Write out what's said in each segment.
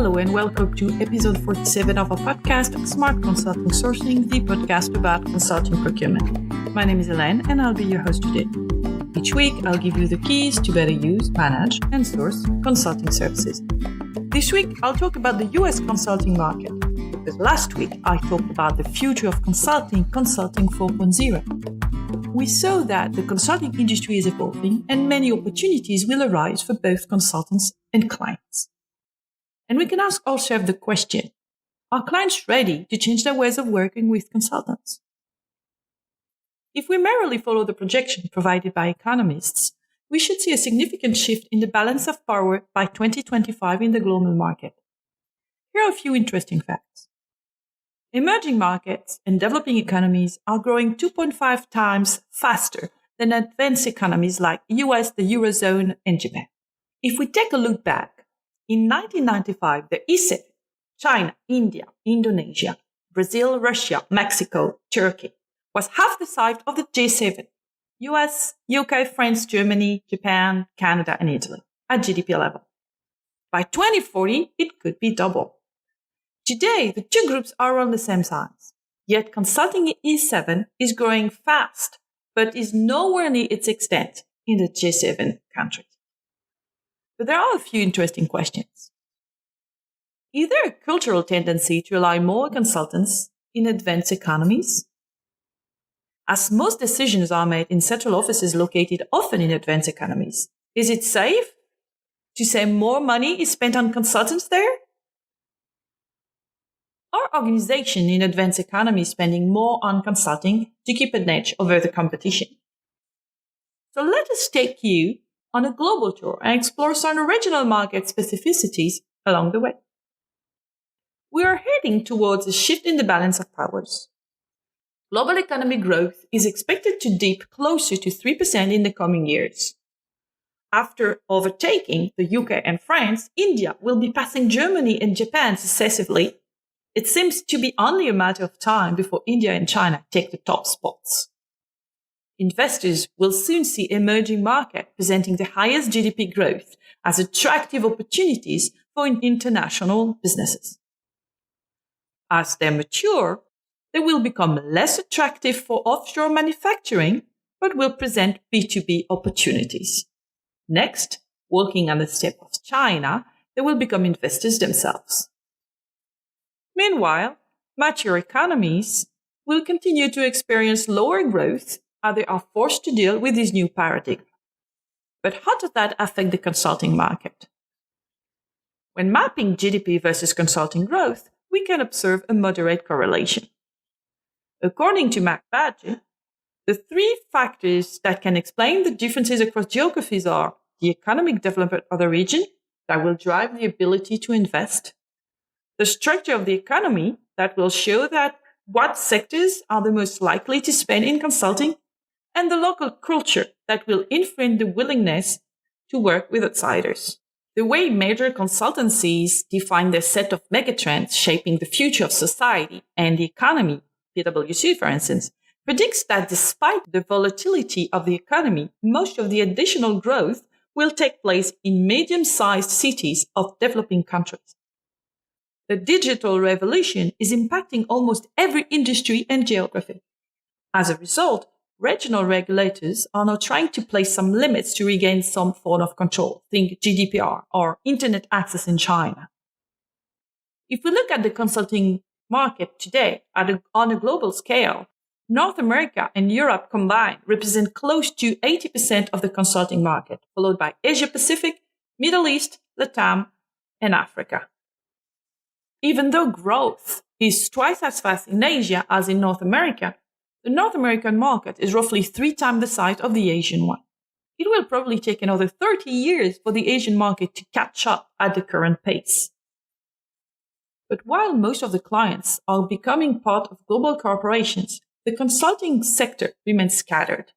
Hello and welcome to episode 47 of our podcast, Smart Consulting Sourcing, the podcast about consulting procurement. My name is Hélène and I'll be your host today. Each week, I'll give you the keys to better use, manage, and source consulting services. This week, I'll talk about the US consulting market. Because last week, I talked about the future of consulting 4.0. We saw that the consulting industry is evolving and many opportunities will arise for both consultants and clients. And we can ask ourselves the question, are clients ready to change their ways of working with consultants? If we merely follow the projection provided by economists, we should see a significant shift in the balance of power by 2025 in the global market. Here are a few interesting facts. Emerging markets and developing economies are growing 2.5 times faster than advanced economies like the US, the Eurozone, and Japan. If we take a look back, in 1995, the E7, China, India, Indonesia, Brazil, Russia, Mexico, Turkey, was half the size of the G7, US, UK, France, Germany, Japan, Canada, and Italy at GDP level. By 2040, it could be double. Today, the two groups are on the same size, yet consulting in E7 is growing fast, but is nowhere near its extent in the G7 countries. But there are a few interesting questions. Is there a cultural tendency to rely more on consultants in advanced economies? As most decisions are made in central offices located often in advanced economies, is it safe to say more money is spent on consultants there? Are organizations in advanced economies spending more on consulting to keep an edge over the competition? So let us take you on a global tour and explore some regional market specificities along the way. We are heading towards a shift in the balance of powers. Global economic growth is expected to dip closer to 3% in the coming years. After overtaking the UK and France, India will be passing Germany and Japan successively. It seems to be only a matter of time before India and China take the top spots. Investors will soon see emerging markets presenting the highest GDP growth as attractive opportunities for international businesses. As they mature, they will become less attractive for offshore manufacturing, but will present B2B opportunities. Next, walking on the step of China, they will become investors themselves. Meanwhile, mature economies will continue to experience lower growth as they are forced to deal with this new paradigm. But how does that affect the consulting market? When mapping GDP versus consulting growth, we can observe a moderate correlation. According to McBadge, the three factors that can explain the differences across geographies are the economic development of the region that will drive the ability to invest, the structure of the economy that will show that what sectors are the most likely to spend in consulting, and the local culture that will influence the willingness to work with outsiders. The way major consultancies define their set of megatrends shaping the future of society and the economy, PwC, for instance, predicts that despite the volatility of the economy, most of the additional growth will take place in medium-sized cities of developing countries. The digital revolution is impacting almost every industry and geography. As a result, regional regulators are now trying to place some limits to regain some form of control, think GDPR or internet access in China. If we look at the consulting market today on a global scale, North America and Europe combined represent close to 80% of the consulting market, followed by Asia Pacific, Middle East, LATAM, and Africa. Even though growth is twice as fast in Asia as in North America, the North American market is roughly 3 times the size of the Asian one. It will probably take another 30 years for the Asian market to catch up at the current pace. But while most of the clients are becoming part of global corporations, the consulting sector remains scattered.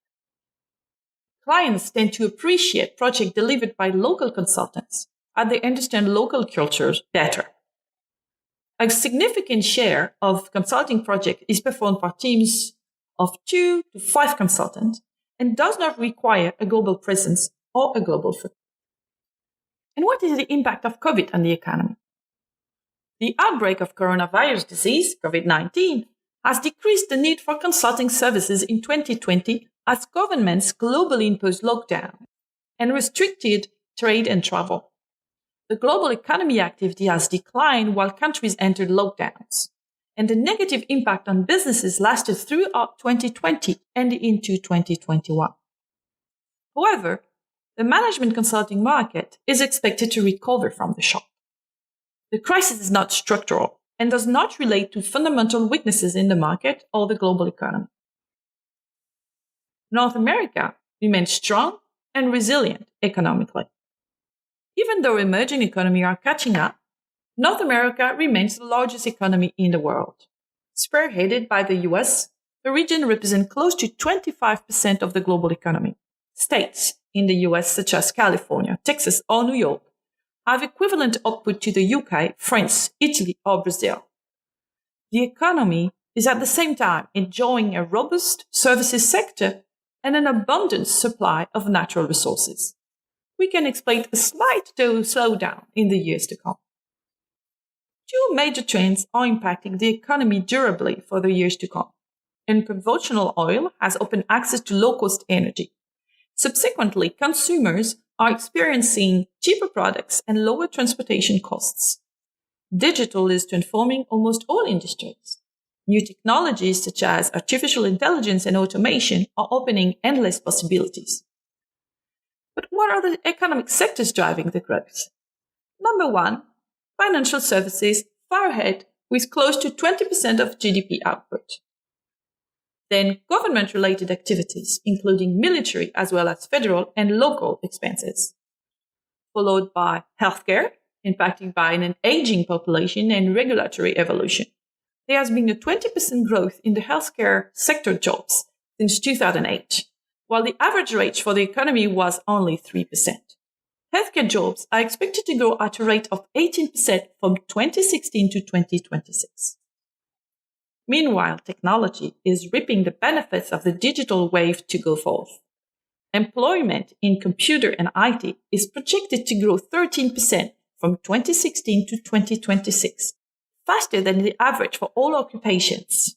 Clients tend to appreciate projects delivered by local consultants as they understand local cultures better. A significant share of consulting projects is performed by teams of 2 to 5 consultants and does not require a global presence or a global footprint. And what is the impact of COVID on the economy? The outbreak of coronavirus disease, COVID-19, has decreased the need for consulting services in 2020 as governments globally imposed lockdown and restricted trade and travel. The global economy activity has declined while countries entered lockdowns, and the negative impact on businesses lasted throughout 2020 and into 2021. However, the management consulting market is expected to recover from the shock. The crisis is not structural and does not relate to fundamental weaknesses in the market or the global economy. North America remains strong and resilient economically. Even though emerging economies are catching up, North America remains the largest economy in the world. Spearheaded by the US, the region represents close to 25% of the global economy. States in the US, such as California, Texas, or New York, have equivalent output to the UK, France, Italy, or Brazil. The economy is at the same time enjoying a robust services sector and an abundant supply of natural resources. We can expect a slight slowdown in the years to come. Two major trends are impacting the economy durably for the years to come. Unconventional oil has opened access to low-cost energy. Subsequently, consumers are experiencing cheaper products and lower transportation costs. Digital is transforming almost all industries. New technologies such as artificial intelligence and automation are opening endless possibilities. But what are the economic sectors driving the growth? Number one, financial services far ahead with close to 20% of GDP output. Then government-related activities, including military as well as federal and local expenses. Followed by healthcare, impacted by an aging population and regulatory evolution. There has been a 20% growth in the healthcare sector jobs since 2008, while the average rate for the economy was only 3%. Healthcare jobs are expected to grow at a rate of 18% from 2016 to 2026. Meanwhile, technology is reaping the benefits of the digital wave to go forth. Employment in computer and IT is projected to grow 13% from 2016 to 2026, faster than the average for all occupations.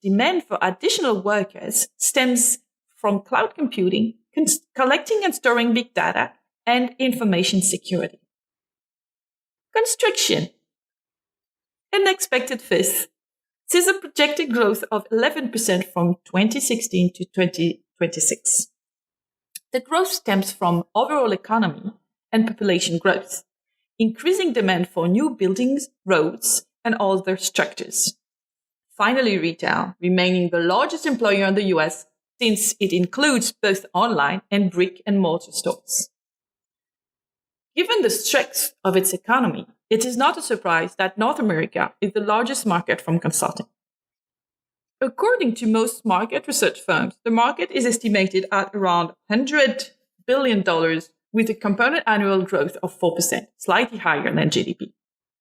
Demand for additional workers stems from cloud computing, collecting and storing big data, and information security. Construction, an expected fifth, sees a projected growth of 11% from 2016 to 2026. The growth stems from overall economy and population growth, increasing demand for new buildings, roads, and other structures. Finally, retail, remaining the largest employer in the US since it includes both online and brick-and-mortar stores. Given the strength of its economy, it is not a surprise that North America is the largest market from consulting. According to most market research firms, the market is estimated at around $100 billion with a compounded annual growth of 4%, slightly higher than GDP.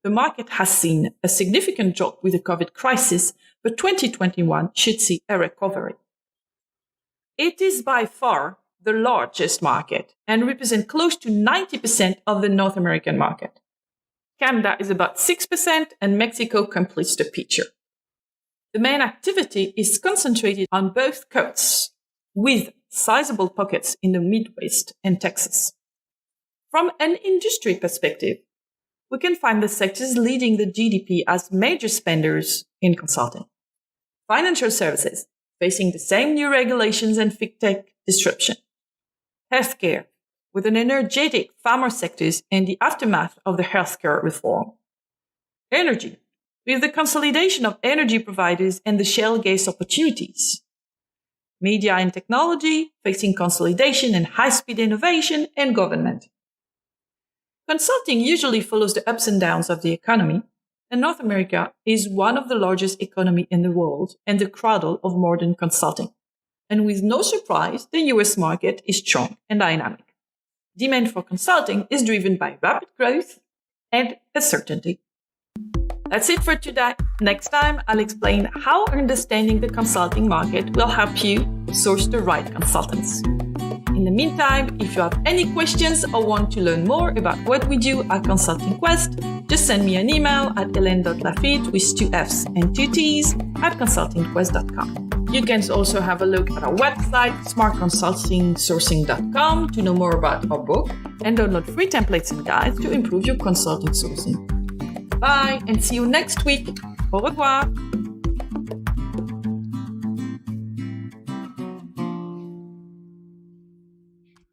The market has seen a significant drop with the COVID crisis, but 2021 should see a recovery. It is by far the largest market and represents close to 90% of the North American market. Canada is about 6% and Mexico completes the picture. The main activity is concentrated on both coasts, with sizable pockets in the Midwest and Texas. From an industry perspective, we can find the sectors leading the GDP as major spenders in consulting. Financial services, facing the same new regulations and fintech disruption. Healthcare, with an energetic pharma sectors and the aftermath of the healthcare reform. Energy, with the consolidation of energy providers and the shale gas opportunities. Media and technology, facing consolidation and high-speed innovation, and government. Consulting usually follows the ups and downs of the economy, and North America is one of the largest economies in the world and the cradle of modern consulting. And with no surprise, the US market is strong and dynamic. Demand for consulting is driven by rapid growth and uncertainty. That's it for today. Next time, I'll explain how understanding the consulting market will help you source the right consultants. In the meantime, if you have any questions or want to learn more about what we do at Consulting Quest, just send me an email at hélène.laffitte with 2 F's and 2 T's at consultingquest.com. You can also have a look at our website, smartconsultingsourcing.com, to know more about our book and download free templates and guides to improve your consulting sourcing. Bye and see you next week. Au revoir.